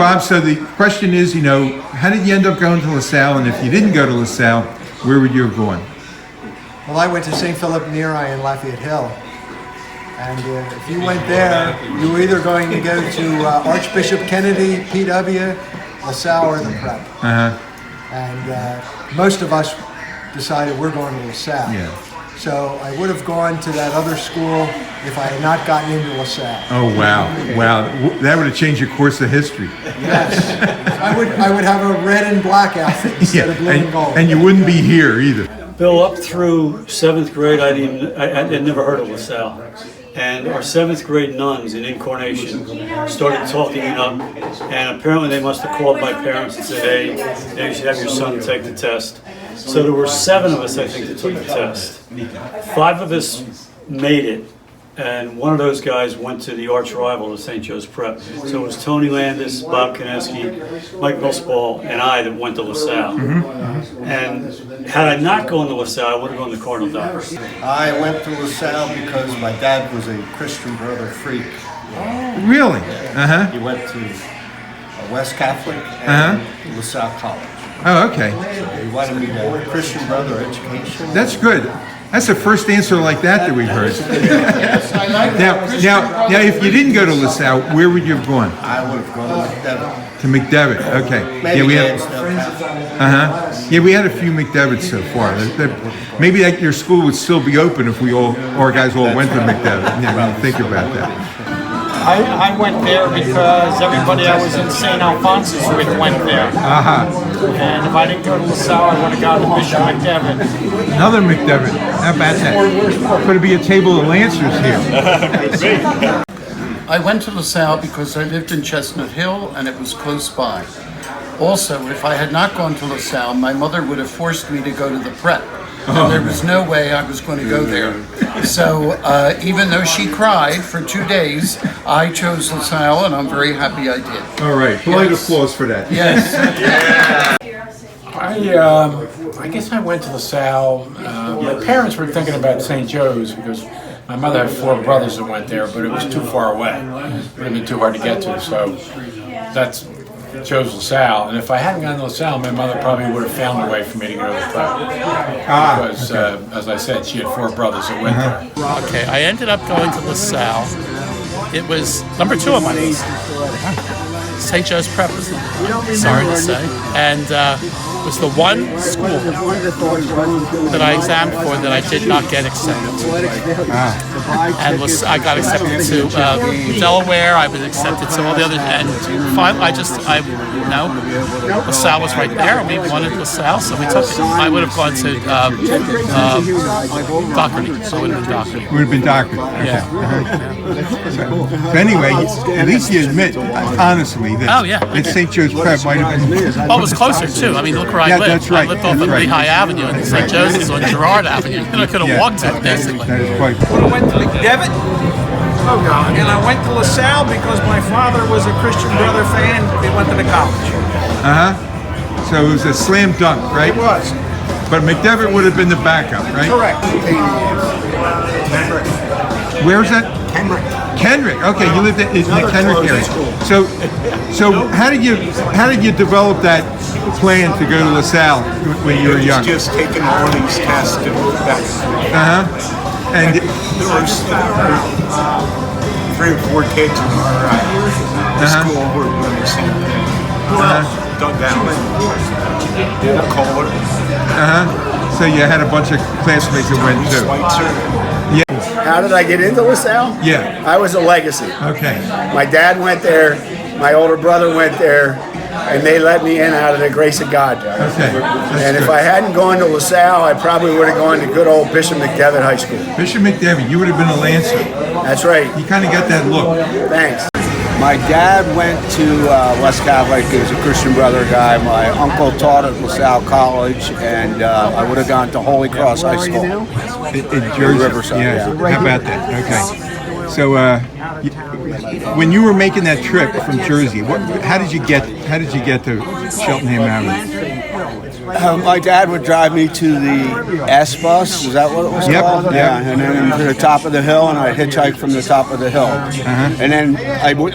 Bob, so the question is, how did you end up going to LaSalle? And if you didn't go to LaSalle, where would you have gone? Well, I went to St. Philip Neri in Lafayette Hill. And if you went there, you were either going to go to Archbishop Kennedy, PW, LaSalle, or the Prep. And most of us decided we're going to LaSalle. Yeah. So I would have gone to that other school if I had not gotten into LaSalle. Oh, wow. That would have changed your course of history. Yes. I would have a red and black outfit instead of blue and gold. And you wouldn't be here either. Bill, up through 7th grade, I had never heard of LaSalle. And our 7th grade nuns in Incarnation started talking it up. And apparently they must have called my parents and said, hey, you should have your son take the test. So there were 7 of us, I think, that took the test. 5 of us made it. And one of those guys went to the arch rival of St. Joe's Prep. So it was Tony Landis, Bob Kineski, Mike Millsball, and I that went to LaSalle. And had I not gone to LaSalle, I would have gone to Cardinal Dockers. I went to LaSalle because my dad was a Christian Brother freak. Really? He went to West Catholic and LaSalle College. Oh, okay. So he wanted me to Christian Brother education. That's good. That's the first answer like that we've heard. Yes, I like Now, if you didn't go to LaSalle, where would you have gone? I would have gone to McDevitt. To McDevitt, okay. Maybe we had. Lansdale. We had a few McDevitts so far. Maybe your school would still be open if our guys all went to McDevitt. Yeah, think about that. I went there because everybody I was in St. Alphonsus with went there. And if I didn't go to LaSalle, I would have gone to Bishop McDevitt. Another McDevitt. How about that? Could it be a table of Lancers here? I went to LaSalle because I lived in Chestnut Hill and it was close by. Also, if I had not gone to LaSalle, my mother would have forced me to go to the Prep. And there was no way I was going to go there. So even though she cried for 2 days, I chose LaSalle, and I'm very happy I did. All right, polite applause for that. Yes. I guess I went to LaSalle. My parents were thinking about St. Joe's because my mother had 4 brothers that went there, but it was too far away. It would have been too hard to get to, so that's chose LaSalle. And if I hadn't gone to LaSalle, my mother probably would have found a way for me to go to the Prep. Because, as I said, she had 4 brothers that went there. Okay, I ended up going to LaSalle. It was number 2 on my list. St. Joe's Prep, sorry to say. And it was the one school that I examined for that I did not get accepted to. And I got accepted to Delaware, I was accepted to all the other, and finally LaSalle was right there, and we wanted LaSalle, so we took it. I would have gone to Doherty, so it would have been Doherty. Would have been Doherty. Okay. Yeah. So anyway, at least you admit, honestly, that St. Joe's Prep might have been. Oh, it was closer too. I mean, look where I lived. That's right. I lived off of Lehigh Avenue, and St. Joe's is on Girard Avenue. I could have walked to it, basically. That is quite. I went to McDevitt. Oh God! And I went to LaSalle because my father was a Christian Brother fan. We went to the college. So it was a slam dunk, right? It was. But McDevitt would have been the backup, right? Correct. Where's that? Kenrick. Okay, you lived in the Kenrick area. So how did you develop that plan to go to LaSalle when you were young? Just taking all these tests and back. And there was 3 or 4 kids in our school who were doing the same thing. Dug down in Kohler. So you had a bunch of classmates that went too. Schweitzer. How did I get into LaSalle? Yeah. I was a legacy. Okay. My dad went there, my older brother went there, and they let me in out of the grace of God. Okay. And if I hadn't gone to LaSalle, I probably would have gone to good old Bishop McDevitt High School. Bishop McDevitt, you would have been a Lancer. That's right. You kind of got that look. Thanks. My dad went to West Catholic. He was a Christian Brother guy. My uncle taught at LaSalle College, and I would have gone to Holy Cross High School in Jersey. Riverside. Yeah. How about that? Okay. So when you were making that trip from Jersey, how did you get to Cheltenham Avenue? My dad would drive me to the S bus. Is that what it was Yep, called? yep. Yeah, and then to the top of the hill, and I'd hitchhike from the top of the hill. And then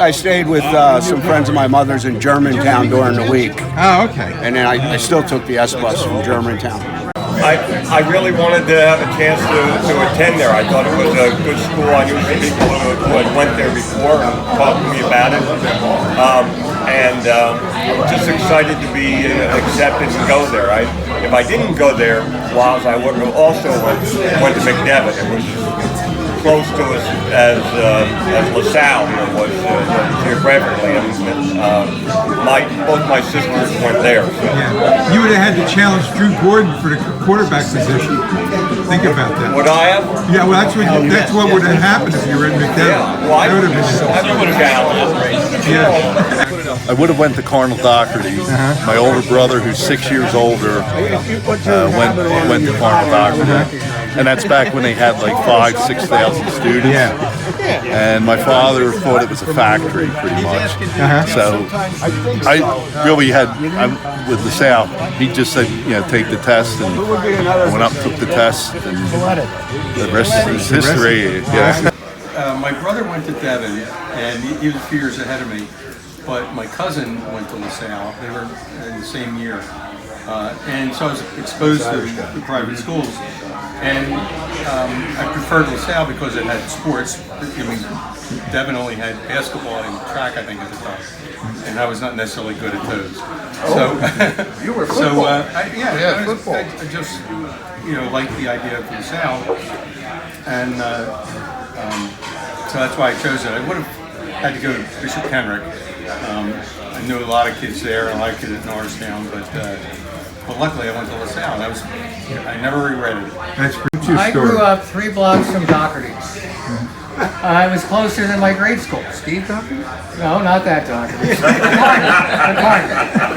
I stayed with some friends of my mother's in Germantown during the week. Oh, okay. And then I still took the S bus from Germantown. I really wanted to have a chance to attend there. I thought it was a good school. I knew some people who had went there before and talked to me about it. I was just excited to be accepted and go there. If I didn't go there, Woz, I would have also went to McDevitt. It was close to us as LaSalle was geographically. Both my sisters went there. So. Yeah. You would have had to challenge Drew Gordon for the quarterback position. Think about that. Would I have? Yeah, well, that's what would have happened if you were in McDevitt. Yeah, well, That would have been I would have challenged. Yeah. I would have went to Cardinal Doherty. My older brother, who's 6 years older, went to Cardinal Doherty. And that's back when they had like 5,000-6,000 students. Yeah. And my father thought it was a factory, pretty much. So I really I'm with LaSalle. He just said, take the test, and I went up, took the test, and the rest is history. Yeah. My brother went to Devon, and he was a few years ahead of me. But my cousin went to LaSalle. They were in the same year. And so I was exposed to the private schools. And I preferred LaSalle because it had sports. I mean, Devon only had basketball and track, I think, at the time. And I was not necessarily good at those. So, You were football. football. I just, liked the idea of LaSalle. And so that's why I chose it. I would have had to go to Bishop Kenrick. I knew a lot of kids there, and a lot of kids at Norristown, but luckily I went to LaSalle. I never regretted it. That's pretty true I story. grew up 3 blocks from Doherty. I was closer than my grade school. Steve Doherty? No, not that Doherty.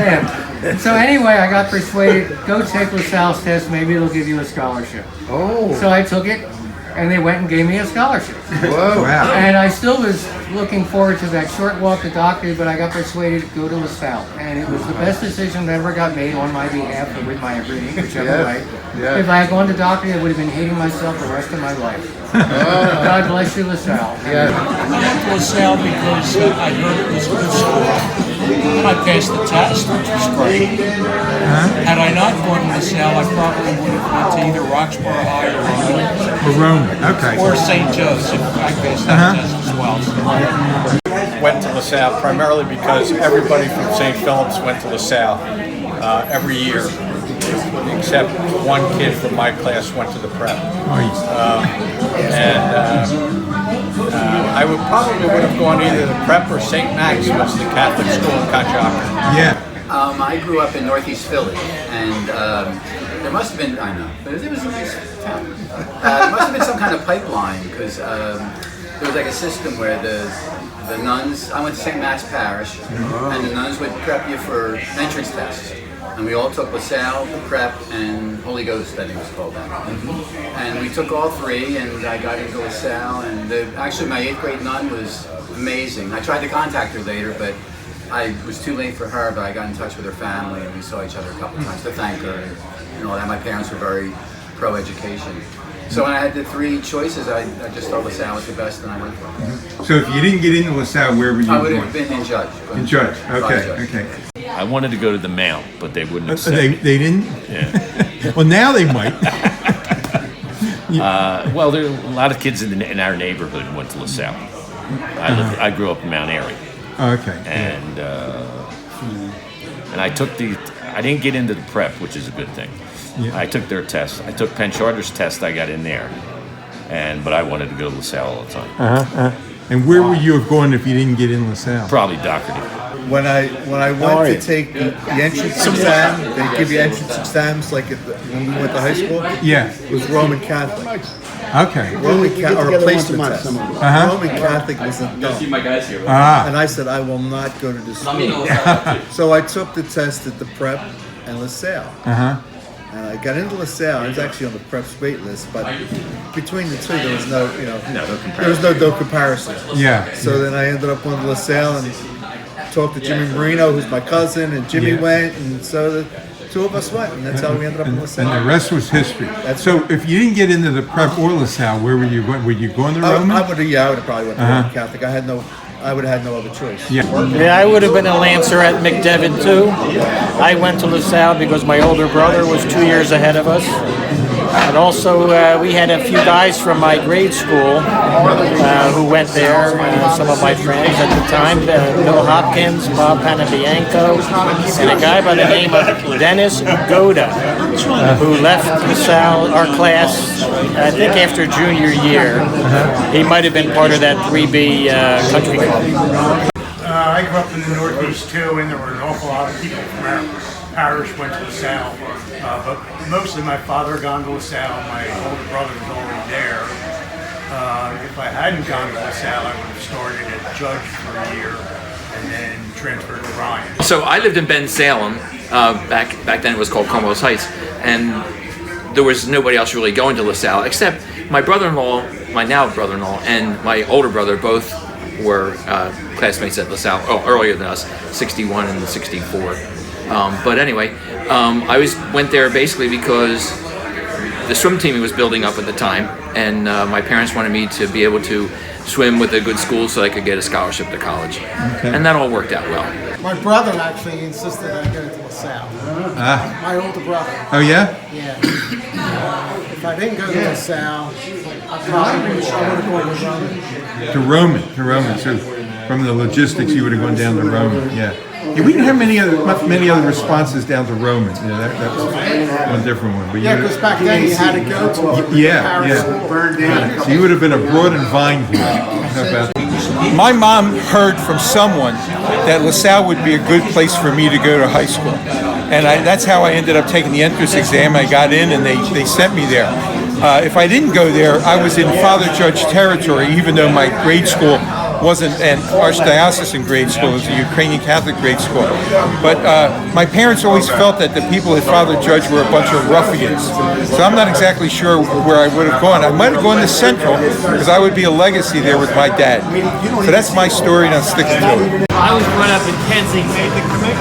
Man. So anyway, I got persuaded, go take LaSalle's test, maybe it'll give you a scholarship. Oh. So I took it, and they went and gave me a scholarship. Whoa. Wow. And I still was looking forward to that short walk to Doherty, but I got persuaded to go to LaSalle. And it was the best decision that ever got made on my behalf or with my agreement, whichever way. Yeah. If I had gone to Doherty, I would have been hating myself the rest of my life. God bless you, LaSalle. Yeah. I went to LaSalle because I heard it was a good school. And I passed the test, which was great. Had I not gone to LaSalle, I probably would have went to either Roxborough High or Rome, okay. Or St. Joe's. I passed that test as well. Went to LaSalle primarily because everybody from St. Philip's went to LaSalle every year, except one kid from my class went to the prep. I would have gone either the prep or St. Max, which was the Catholic school in Conshohocken. Yeah. I grew up in Northeast Philly, and there must have been, I know, but it was a nice town. There must have been some kind of pipeline, because there was like a system where the nuns, I went to St. Matt's Parish, and the nuns would prep you for entrance tests. And we all took LaSalle, prep, and Holy Ghost, I think it was called that. And we took all 3, and I got into LaSalle, and actually my 8th grade nun was amazing. I tried to contact her later, but I was too late for her, but I got in touch with her family, and we saw each other a couple times to thank her, and all that. My parents were very pro-education. So when I had the 3 choices, I just thought LaSalle was the best, and I went for it. So if you didn't get into LaSalle, where were you I would going? have been in Judge. In Judge, okay. I wanted to go to the Mount, but they wouldn't accept They didn't? Yeah. Well, now they might. Well, there are a lot of kids in our neighborhood who went to LaSalle. I grew up in Mount Airy. Okay. And I took I didn't get into the prep, which is a good thing. Yeah. I took their test. I took Penn Charter's test. I got in there, but I wanted to go to LaSalle all the time. And where would you have gone if you didn't get in LaSalle? Probably Doherty. When I went to take the entrance exam, they give you entrance exams like when we went to high school. Yeah. It was Roman Catholic. Okay. Or a placement test. Roman Catholic wasn't done. See my guys here. And I said, I will not go to this school. So I took the test at the prep and LaSalle. And I got into LaSalle. I was actually on the prep's wait list, but between the two, there was no comparison. Yeah. So then I ended up on LaSalle and talked to Jimmy Marino, who's my cousin, and Jimmy went, and so two of us went, and that's how we ended up in LaSalle. And the rest was history. So if you didn't get into the prep or LaSalle, where were you going? Were you going to Roman? I would have probably went to Roman Catholic. I would have had no other choice. Yeah. Yeah, I would have been a Lancer at McDevitt too. I went to LaSalle because my older brother was 2 years ahead of us. But also, we had a few guys from my grade school who went there, some of my friends at the time, Bill Hopkins, Bob Panabianco, and a guy by the name of Dennis Goda, who left LaSalle, our class, I think after junior year. He might have been part of that 3B country club. I grew up in the Northeast too, and there were an awful lot of people from our parish went to LaSalle. But mostly my father had gone to LaSalle, my older brother was already there. If I hadn't gone to LaSalle, I would have started at Judge for a year and then transferred to Ryan. So I lived in Bensalem, back then it was called Cornwallis Heights, and there was nobody else really going to LaSalle except my brother-in-law, my now brother-in-law, and my older brother both were classmates at LaSalle, earlier than us, 61 and 64. But anyway, I went there basically because the swim team was building up at the time, and my parents wanted me to be able to swim with a good school so I could get a scholarship to college. Okay. And that all worked out well. My brother actually insisted I go to LaSalle. My older brother. Oh, yeah? Yeah. If I didn't go to LaSalle, I probably would have gone to Roman. To Roman. So from the logistics, you would have gone down to Roman. Yeah. Yeah, we didn't have many other responses down to Roman. You know, that was one different one. But yeah, because back then you had to go to burned down. So you would have been a Broad and Vine here. How about that? My mom heard from someone that LaSalle would be a good place for me to go to high school. And that's how I ended up taking the entrance exam. I got in and they sent me there. If I didn't go there, I was in Father Judge territory, even though my grade school wasn't an archdiocesan grade school, it was a Ukrainian Catholic grade school. But my parents always felt that the people at Father Judge were a bunch of ruffians. So I'm not exactly sure where I would have gone. I might have gone to Central, because I would be a legacy there with my dad. So that's my story, and I'm sticking to it. I was brought up in Kensington.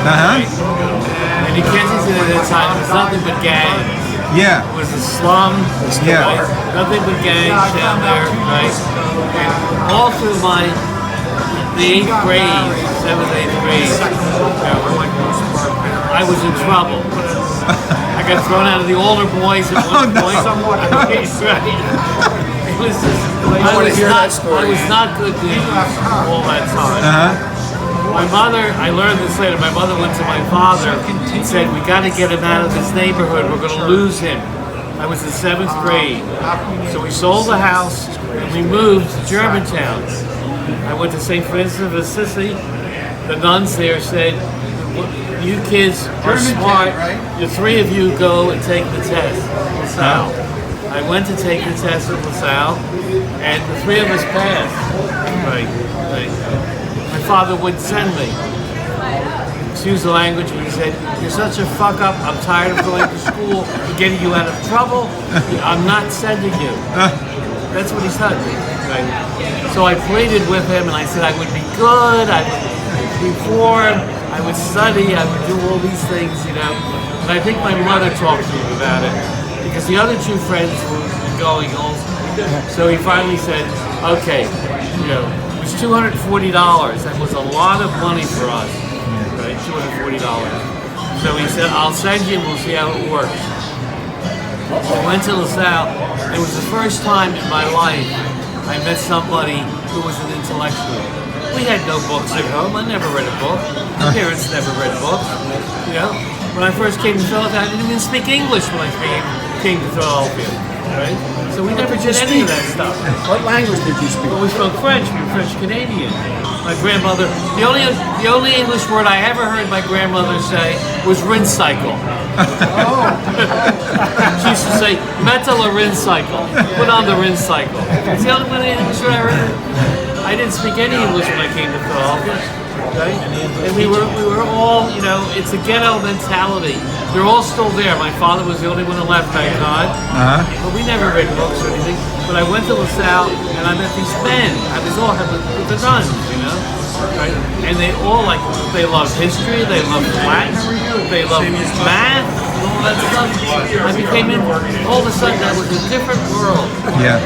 And in Kensington at that time, it was nothing but gangs. Yeah. It was a slum. Yeah. Right? Nothing but gangs down there, right? And all through the 8th grade, 7th, 8th grade, I was in trouble. I got thrown out of the older boys at one point. Right? It was just, I was not good all that time. My mother, I learned this later, my mother went to my father and said, we got to get him out of this neighborhood, we're going to lose him. I was in 7th grade. So we sold the house and we moved to Germantown. I went to St. Francis of Assisi. The nuns there said, you kids are smart, the 3 of you go and take the test at LaSalle. I went to take the test at LaSalle and the 3 of us passed. Right. My father would send me. Excuse the language, but he said, you're such a fuck up, I'm tired of going to school, getting you out of trouble, I'm not sending you. That's what he said. Right? So I pleaded with him and I said I would be good, I would reform, I would study, I would do all these things, you know. And I think my mother talked to him about it, because the other 2 friends were going also. So he finally said, okay, you know, it was $240. That was a lot of money for us, right? $240. So he said, I'll send you and we'll see how it works. I went to LaSalle. It was the first time in my life I met somebody who was an intellectual. We had no books at home. I never read a book. My parents never read books. You know, when I first came to Philadelphia, I didn't even speak English when I came to Philadelphia. Right? So we never did any of that stuff. What language did you speak? Well, we spoke French. We were French Canadian. My grandmother, the only English word I ever heard my grandmother say was rinse cycle. She used to say, metal or rinse cycle. Put on the rinse cycle. It's the only English word I heard. I didn't speak any English when I came to Philadelphia. Right? And we were all, you know, it's a ghetto mentality. They're all still there. My father was the only one who left, thank God. But we never read books or anything. But I went to LaSalle and I met these men. I was all with the nuns, you know. Right? And they all they loved history, they loved Latin, they loved math, all that stuff. I became in. All of a sudden, that was a different world. Yeah.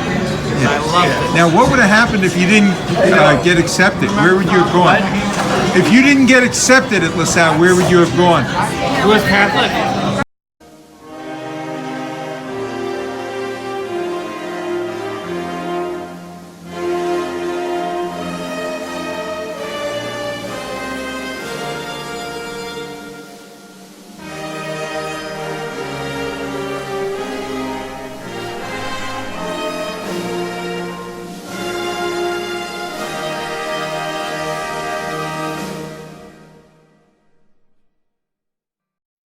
I loved it. Now, what would have happened if you didn't get accepted? Where would you have gone? If you didn't get accepted at LaSalle, where would you have gone? It was Catholic.